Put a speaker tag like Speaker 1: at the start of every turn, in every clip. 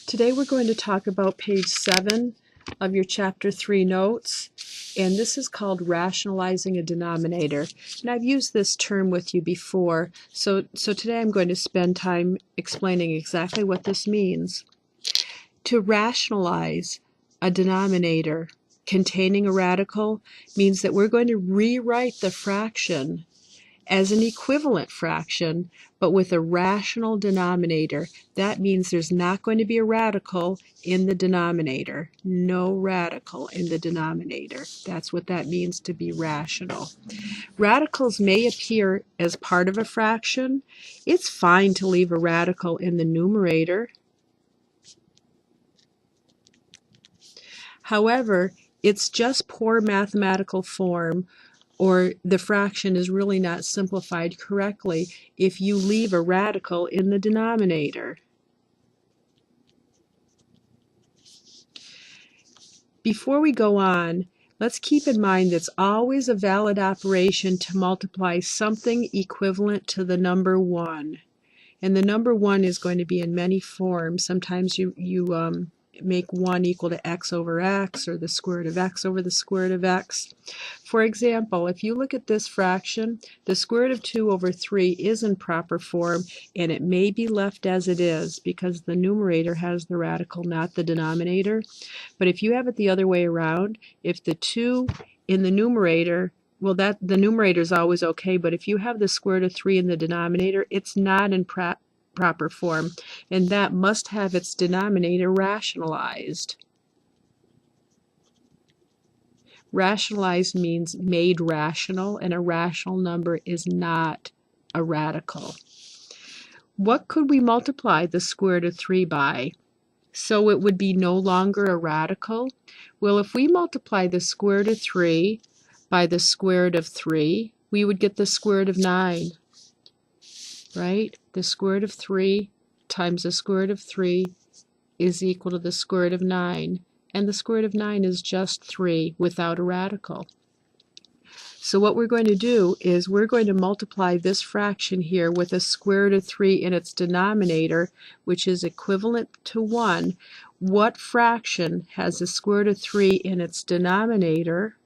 Speaker 1: Today we're going to talk about page 7 of your chapter 3 notes, and this is called Rationalizing a Denominator. And I've used this term with you before, so today I'm going to spend time explaining exactly what this means. To rationalize a denominator containing a radical means that we're going to rewrite the fraction as an equivalent fraction, but with a rational denominator. That means there's not going to be a radical in the denominator. No radical in the denominator. That's what that means to be rational. Radicals may appear as part of a fraction. It's fine to leave a radical in the numerator. However, it's just poor mathematical form, or the fraction is really not simplified correctly if you leave a radical in the denominator. Before we go on, let's keep in mind that it's always a valid operation to multiply something equivalent to the number 1. And the number 1 is going to be in many forms. Sometimes you make 1 equal to x over x, or the square root of x over the square root of x. For example, if you look at this fraction, the square root of 2 over 3 is in proper form, and it may be left as it is because the numerator has the radical, not the denominator. But if you have it the other way around, if the 2 in the numerator, well, the numerator is always okay, but if you have the square root of 3 in the denominator, it's not in proper form, and that must have its denominator rationalized. Rationalized means made rational, and a rational number is not a radical. What could we multiply the square root of 3 by so it would be no longer a radical? Well, if we multiply the square root of 3 by the square root of 3, we would get the square root of 9. Right? The square root of 3 times the square root of 3 is equal to the square root of 9. And the square root of 9 is just 3 without a radical. So what we're going to do is we're going to multiply this fraction here with a square root of 3 in its denominator, which is equivalent to 1. What fraction has a square root of 3 in its denominator?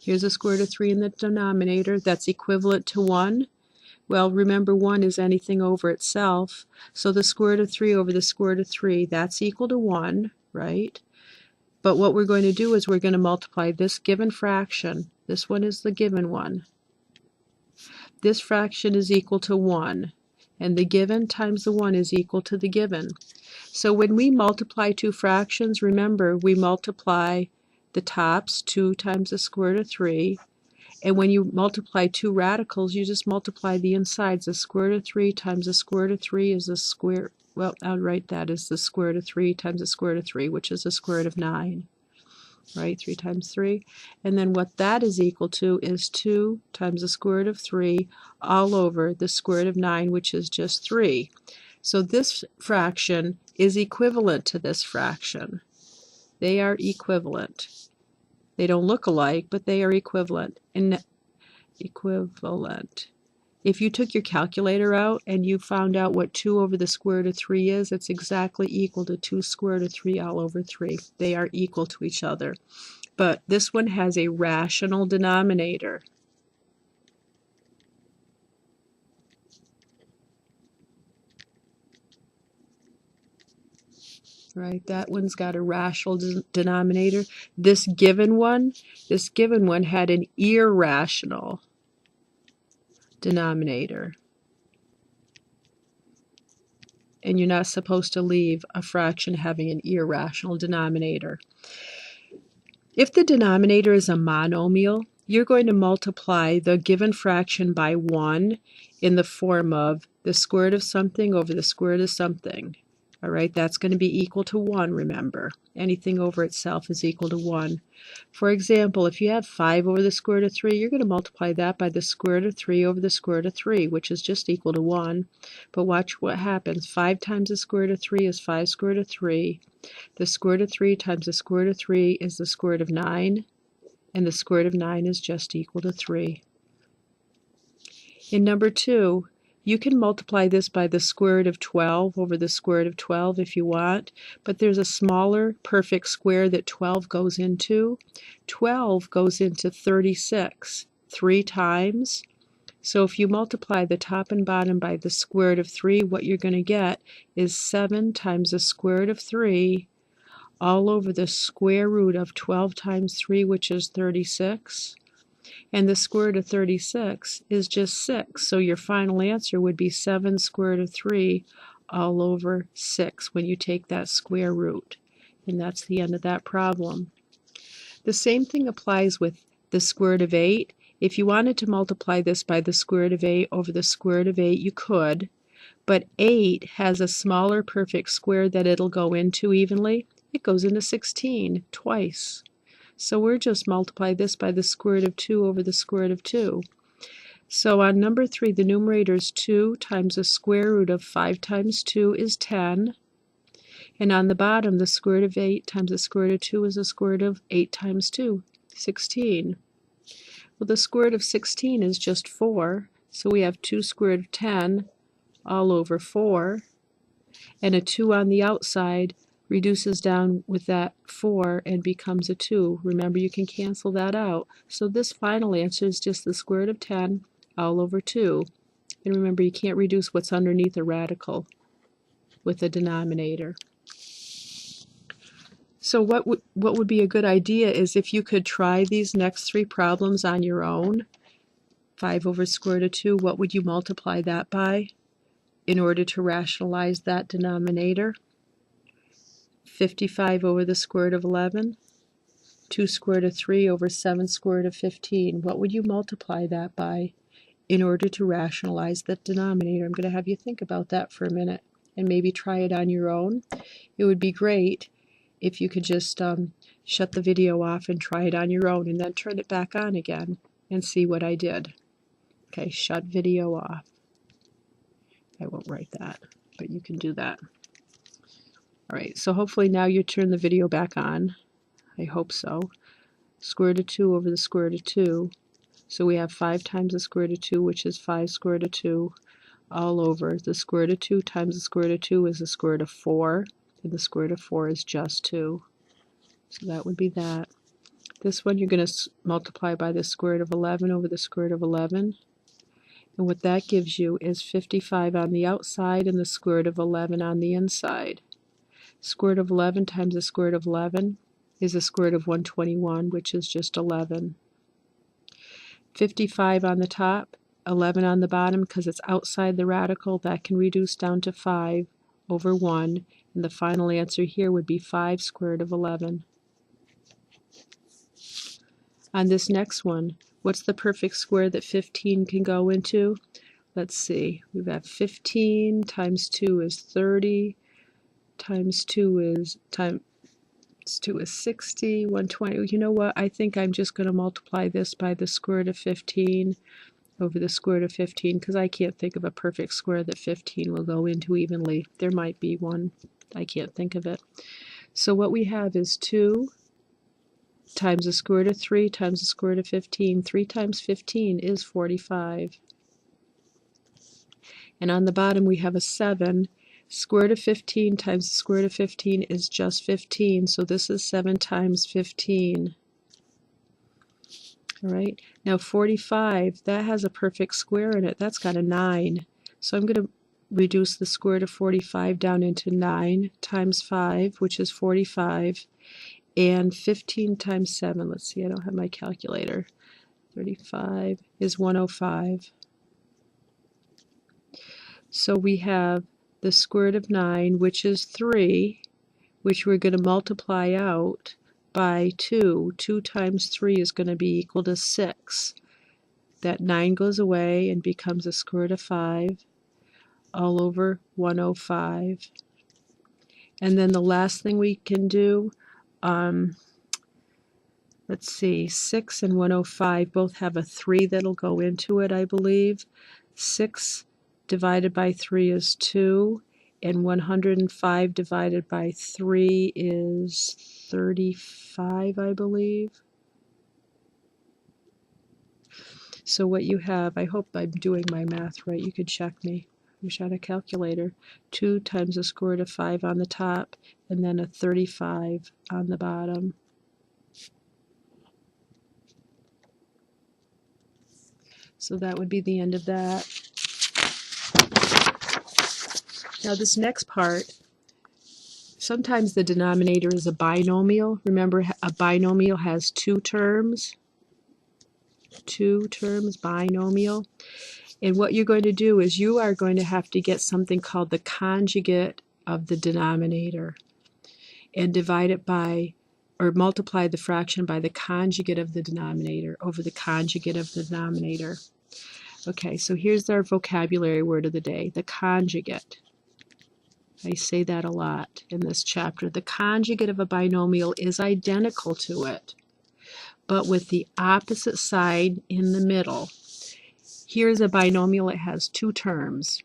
Speaker 1: Here's a square root of 3 in the denominator that's equivalent to 1. Well, remember 1 is anything over itself, so the square root of 3 over the square root of 3, that's equal to 1, right? But what we're going to do is we're going to multiply this given fraction. This one is the given one. This fraction is equal to 1, and the given times the 1 is equal to the given. So when we multiply two fractions, remember we multiply the tops, 2 times the square root of 3. And when you multiply two radicals, you just multiply the insides. The square root of 3 times the square root of 3 is the square, well, I'll write that as the square root of 3 times the square root of 3, which is the square root of 9. Right, 3 times 3. And then what that is equal to is 2 times the square root of 3 all over the square root of 9, which is just 3. So this fraction is equivalent to this fraction. They are equivalent. They don't look alike, but they are equivalent. If you took your calculator out and you found out what 2 over the square root of 3 is, it's exactly equal to 2 square root of 3 all over 3. They are equal to each other. But this one has a rational denominator. Right, that one's got a rational denominator. This given one had an irrational denominator. And you're not supposed to leave a fraction having an irrational denominator. If the denominator is a monomial, you're going to multiply the given fraction by 1 in the form of the square root of something over the square root of something. All right, that's going to be equal to 1, remember. Anything over itself is equal to 1. For example, if you have 5 over the square root of 3, you're going to multiply that by the square root of 3 over the square root of 3, which is just equal to 1. But watch what happens. 5 times the square root of 3 is 5 square root of 3. The square root of 3 times the square root of 3 is the square root of 9, and the square root of 9 is just equal to 3. In number 2, You can multiply this by the square root of 12 over the square root of 12 if you want, but there's a smaller perfect square that 12 goes into. 12 goes into 36 3 times. So if you multiply the top and bottom by the square root of 3, what you're going to get is 7 times the square root of 3 all over the square root of 12 times 3, which is 36. And the square root of 36 is just 6. So your final answer would be 7 square root of 3 all over 6 when you take that square root. And that's the end of that problem. The same thing applies with the square root of 8. If you wanted to multiply this by the square root of 8 over the square root of 8, you could. But 8 has a smaller perfect square that it'll go into evenly. It goes into 16 twice. So we're just multiply this by the square root of 2 over the square root of 2. So on number 3, the numerator is 2 times the square root of 5 times 2 is 10. And on the bottom, the square root of 8 times the square root of 2 is the square root of 8 times 2, 16. Well, the square root of 16 is just 4. So we have 2 square root of 10 all over 4. And a 2 on the outside reduces down with that 4 and becomes a 2. Remember, you can cancel that out. So this final answer is just the square root of 10 all over 2. And remember, you can't reduce what's underneath a radical with a denominator. So what would be a good idea is if you could try these next 3 problems on your own. 5 over square root of 2, what would you multiply that by in order to rationalize that denominator? 55 over the square root of 11, 2 square root of 3 over 7 square root of 15. What would you multiply that by in order to rationalize that denominator? I'm going to have you think about that for a minute and maybe try it on your own. It would be great if you could just shut the video off and try it on your own and then turn it back on again and see what I did. Okay, shut video off. I won't write that, but you can do that. All right, so hopefully now you turn the video back on. I hope so. Square root of 2 over the square root of 2. So we have 5 times the square root of 2, which is 5 square root of 2, all over the square root of 2 times the square root of 2 is the square root of 4, and the square root of 4 is just 2. So that would be that. This one you're going to multiply by the square root of 11 over the square root of 11. And what that gives you is 55 on the outside and the square root of 11 on the inside. Square root of 11 times the square root of 11 is the square root of 121, which is just 11. 55 on the top, 11 on the bottom, because it's outside the radical, that can reduce down to 5 over 1. And the final answer here would be 5 square root of 11. On this next one, what's the perfect square that 15 can go into? Let's see. We've got 15 times 2 is 30. Times 2 is 60, 120. You know what? I think I'm just going to multiply this by the square root of 15 over the square root of 15 because I can't think of a perfect square that 15 will go into evenly. There might be one. I can't think of it. So what we have is 2 times the square root of 3 times the square root of 15. 3 times 15 is 45. And on the bottom we have a 7. Square root of 15 times the square root of 15 is just 15, so this is 7 times 15. All right, now 45, that has a perfect square in it. That's got a 9. So I'm going to reduce the square root of 45 down into 9 times 5, which is 45, and 15 times 7. Let's see, I don't have my calculator. 35 is 105. So we have the square root of 9, which is 3, which we're going to multiply out by 2. 2 times 3 is going to be equal to 6. That 9 goes away and becomes a square root of 5 all over 105. And then the last thing we can do, let's see, 6 and 105 both have a 3 that'll go into it, I believe. 6 divided by 3 is 2, and 105 divided by 3 is 35, I believe. So what you have, I hope I'm doing my math right, you could check me. Wish I had a calculator. 2 times the square root of 5 on the top, and then a 35 on the bottom. So that would be the end of that. Now this next part, sometimes the denominator is a binomial. Remember, a binomial has two terms. Two terms, binomial. And what you're going to do is you are going to have to get something called the conjugate of the denominator and divide it by, or multiply the fraction by the conjugate of the denominator over the conjugate of the denominator. Okay, so here's our vocabulary word of the day, the conjugate. I say that a lot in this chapter. The conjugate of a binomial is identical to it, but with the opposite side in the middle. Here's a binomial. It has two terms,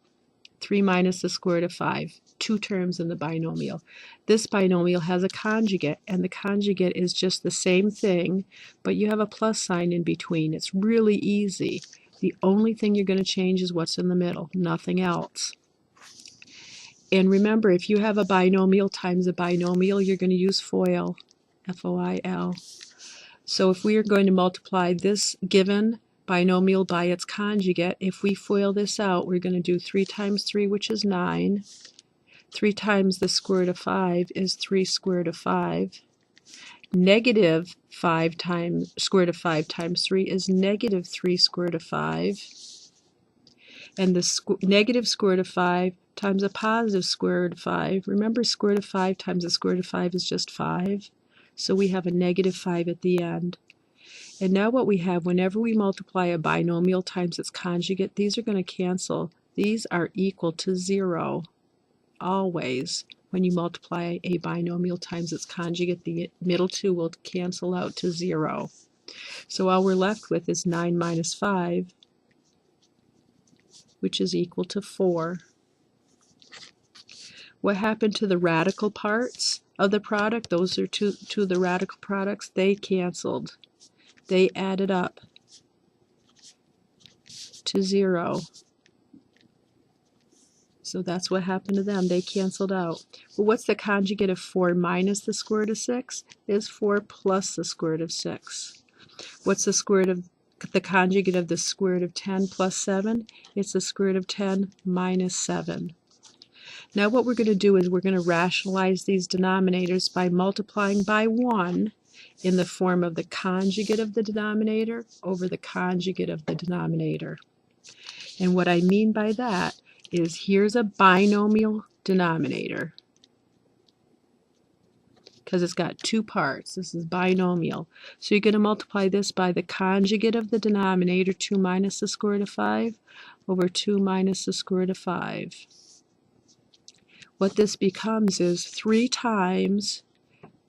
Speaker 1: 3 minus the square root of 5, two terms in the binomial. This binomial has a conjugate, and the conjugate is just the same thing, but you have a plus sign in between. It's really easy. The only thing you're going to change is what's in the middle, nothing else. And remember, if you have a binomial times a binomial, you're going to use FOIL, F-O-I-L. So if we are going to multiply this given binomial by its conjugate, if we FOIL this out, we're going to do 3 times 3, which is 9. 3 times the square root of 5 is 3 square root of 5. Negative 5 times square root of 5 times 3 is negative 3 square root of 5. And the negative square root of 5 times a positive square root of 5. Remember, square root of 5 times the square root of 5 is just 5. So we have a negative 5 at the end. And now what we have, whenever we multiply a binomial times its conjugate, these are going to cancel. These are equal to 0. Always, when you multiply a binomial times its conjugate, the middle two will cancel out to 0. So all we're left with is 9 minus 5, which is equal to 4. What happened to the radical parts of the product? Those are two of the radical products. They canceled. They added up to 0. So that's what happened to them. They canceled out. Well, what's the conjugate of 4 minus the square root of 6? Is 4 plus the square root of 6. What's the square root of the conjugate of the square root of 10 plus 7? It's the square root of 10 minus 7. Now what we're going to do is we're going to rationalize these denominators by multiplying by 1 in the form of the conjugate of the denominator over the conjugate of the denominator. And what I mean by that is here's a binomial denominator because it's got two parts. This is binomial. So you're going to multiply this by the conjugate of the denominator, 2 minus the square root of 5, over 2 minus the square root of 5. What this becomes is 3 times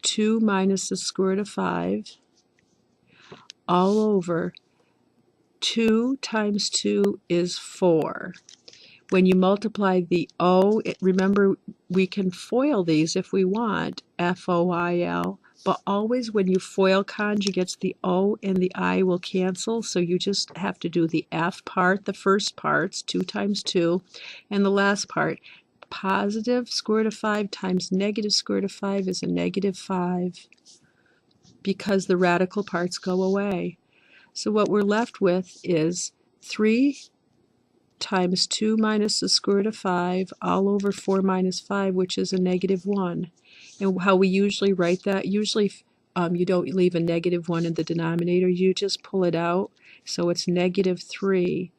Speaker 1: 2 minus the square root of 5 all over 2 times 2 is 4. When you multiply the O, remember we can FOIL these if we want, F-O-I-L, but always when you FOIL conjugates, the O and the I will cancel, so you just have to do the F part, the first parts, 2 times 2, and the last part. Positive square root of 5 times negative square root of 5 is a negative 5 because the radical parts go away. So what we're left with is 3 times 2 minus the square root of 5 all over 4 minus 5, which is a negative 1. And how we usually write that, usually you don't leave a negative 1 in the denominator, you just pull it out. So it's negative 3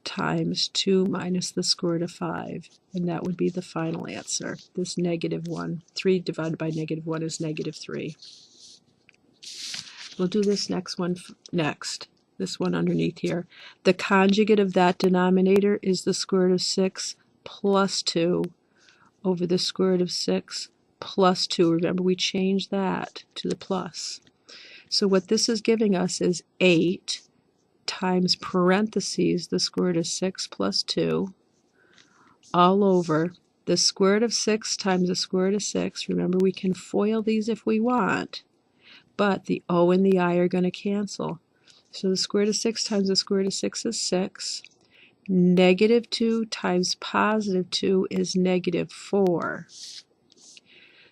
Speaker 1: times 2 minus the square root of 5. And that would be the final answer, this negative 1. 3 divided by negative 1 is negative 3. We'll do this next one next. This one underneath here. The conjugate of that denominator is the square root of 6 plus 2 over the square root of 6 plus 2. Remember, we changed that to the plus. So what this is giving us is 8 times parentheses the square root of 6 plus 2 all over the square root of 6 times the square root of 6. Remember, we can FOIL these if we want, but the O and the I are going to cancel. So the square root of 6 times the square root of 6 is 6. Negative 2 times positive 2 is negative 4.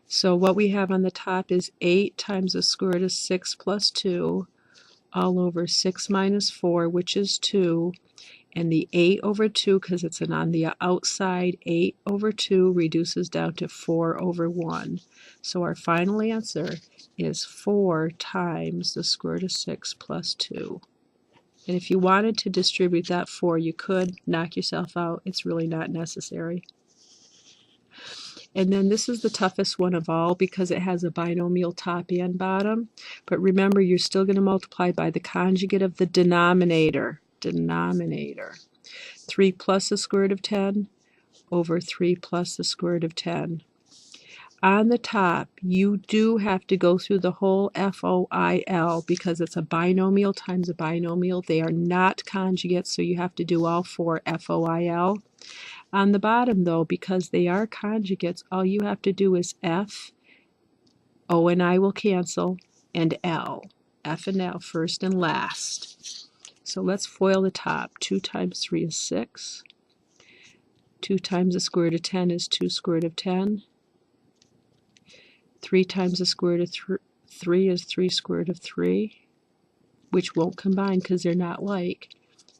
Speaker 1: So what we have on the top is 8 times the square root of 6 plus 2 all over 6 minus 4, which is 2. And the 8 over 2, because it's on the outside, 8 over 2 reduces down to 4 over 1. So our final answer is 4 times the square root of 6 plus 2. And if you wanted to distribute that 4, you could knock yourself out. It's really not necessary. And then this is the toughest one of all because it has a binomial top and bottom. But remember, you're still going to multiply by the conjugate of the denominator. 3 plus the square root of 10 over 3 plus the square root of 10. On the top, you do have to go through the whole FOIL because it's a binomial times a binomial. They are not conjugates, so you have to do all 4 FOIL. On the bottom, though, because they are conjugates, all you have to do is F, O and I will cancel, and L. F and L, first and last. So let's FOIL the top. 2 times 3 is 6. 2 times the square root of 10 is 2 square root of 10. 3 times the square root of 3 is 3 square root of 3, which won't combine because they're not like.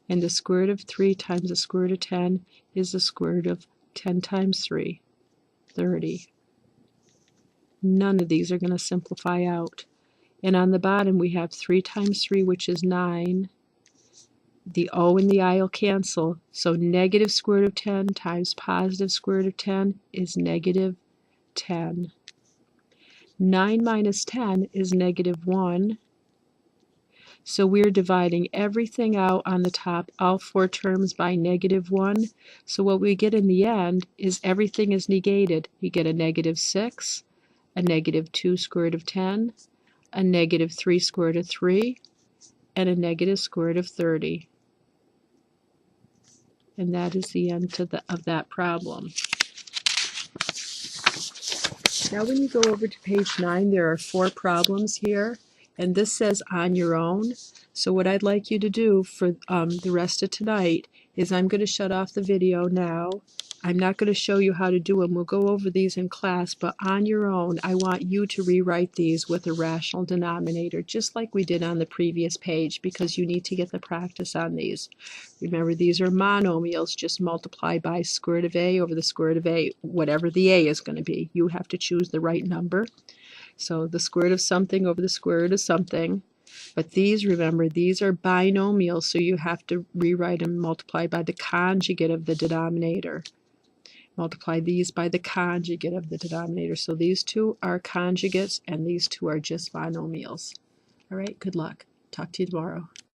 Speaker 1: And the square root of 3 times the square root of 10 is the square root of 10 times 3, 30. None of these are going to simplify out. And on the bottom we have 3 times 3, which is 9. The O and the I will cancel, so negative square root of 10 times positive square root of 10 is negative 10. 9 minus 10 is negative 1. So we're dividing everything out on the top, all 4 terms, by negative 1. So what we get in the end is everything is negated. You get a negative 6, a negative 2 square root of 10, a negative 3 square root of 3, and a negative square root of 30. And that is the end of that problem. Now when you go over to page 9, there are 4 problems here, and this says on your own. So what I'd like you to do for the rest of tonight is I'm going to shut off the video now. I'm not going to show you how to do them. We'll go over these in class, but on your own, I want you to rewrite these with a rational denominator, just like we did on the previous page, because you need to get the practice on these. Remember, these are monomials. Just multiply by square root of a over the square root of a, whatever the a is going to be. You have to choose the right number. So the square root of something over the square root of something. But these, remember, these are binomials, so you have to rewrite and multiply by the conjugate of the denominator. Multiply these by the conjugate of the denominator. So these 2 are conjugates, and these 2 are just binomials. All right, good luck. Talk to you tomorrow.